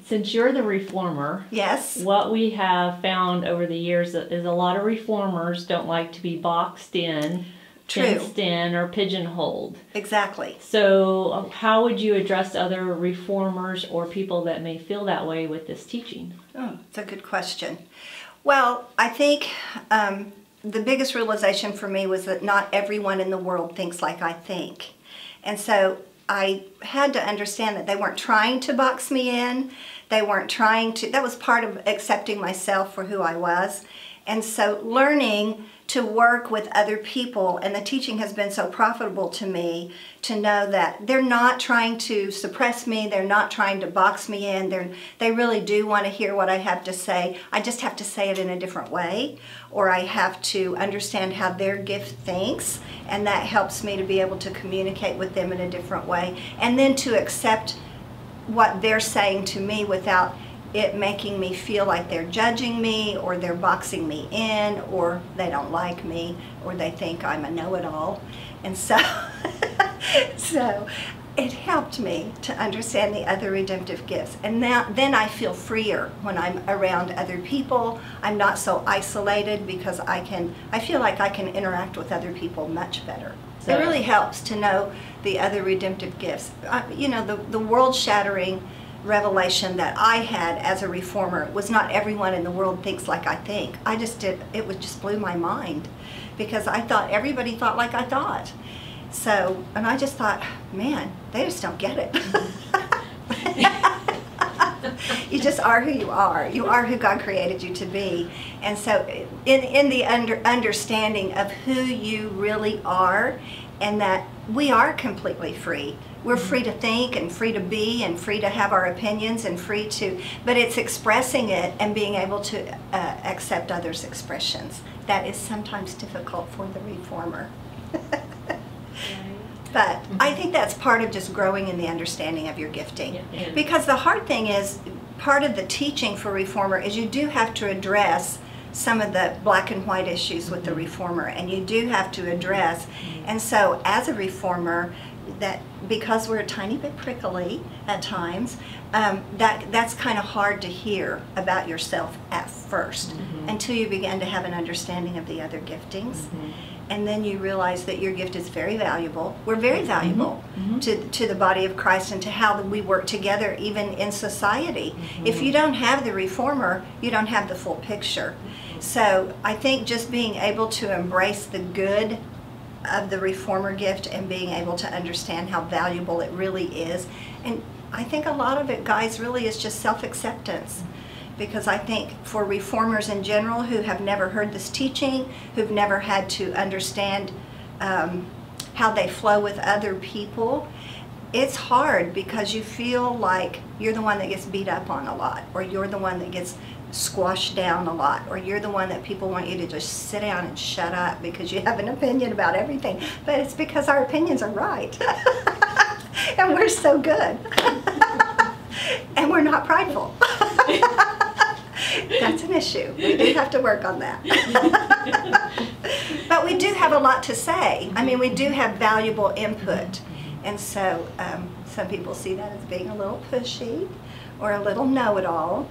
since you're the reformer, Yes. what we have found over the years is a lot of reformers don't like to be boxed in, True. fenced in, or pigeonholed. Exactly. So how would you address other reformers or people that may feel that way with this teaching? Oh, that's a good question. Well, I think the biggest realization for me was that not everyone in the world thinks like I think. And so I had to understand that they weren't trying to box me in. They weren't trying to, that was part of accepting myself for who I was. And so learning to work with other people, and the teaching has been so profitable to me to know that they're not trying to suppress me, they're not trying to box me in, they really do want to hear what I have to say. I just have to say it in a different way, or I have to understand how their gift thinks, and that helps me to be able to communicate with them in a different way, and then to accept what they're saying to me without it making me feel like they're judging me, or they're boxing me in, or they don't like me, or they think I'm a know-it-all. And so, so it helped me to understand the other redemptive gifts. And then I feel freer when I'm around other people. I'm not so isolated because I feel like I can interact with other people much better. So it really helps to know the other redemptive gifts. You know, the world-shattering revelation that I had as a reformer was not everyone in the world thinks like I think. It just blew my mind, because I thought everybody thought like I thought. So, and I just thought, man, they just don't get it. You just are who you are. You are who God created you to be. And so in the understanding of who you really are, and that we are completely free. We're free to think and free to be and free to have our opinions and free to, but it's expressing it and being able to accept others' expressions. That is sometimes difficult for the reformer. But I think that's part of just growing in the understanding of your gifting. Yeah. Because the hard thing is, part of the teaching for reformer is you do have to address some of the black and white issues with the reformer, and you do have to address. And so as a reformer, that because we're a tiny bit prickly at times, that's kind of hard to hear about yourself at first, until you begin to have an understanding of the other giftings. And then you realize that your gift is very valuable. We're very valuable to the body of Christ and to how we work together even in society. If you don't have the reformer, you don't have the full picture. So I think just being able to embrace the good of the reformer gift and being able to understand how valuable it really is. And I think a lot of it, guys, really is just self-acceptance. Because I think for reformers in general who have never heard this teaching, who've never had to understand how they flow with other people, it's hard because you feel like you're the one that gets beat up on a lot, or you're the one that gets squashed down a lot, or you're the one that people want you to just sit down and shut up because you have an opinion about everything. But it's because our opinions are right. And we're so good. And we're not prideful. That's an issue. We do have to work on that. But we do have a lot to say. I mean, we do have valuable input. And so some people see that as being a little pushy or a little know-it-all.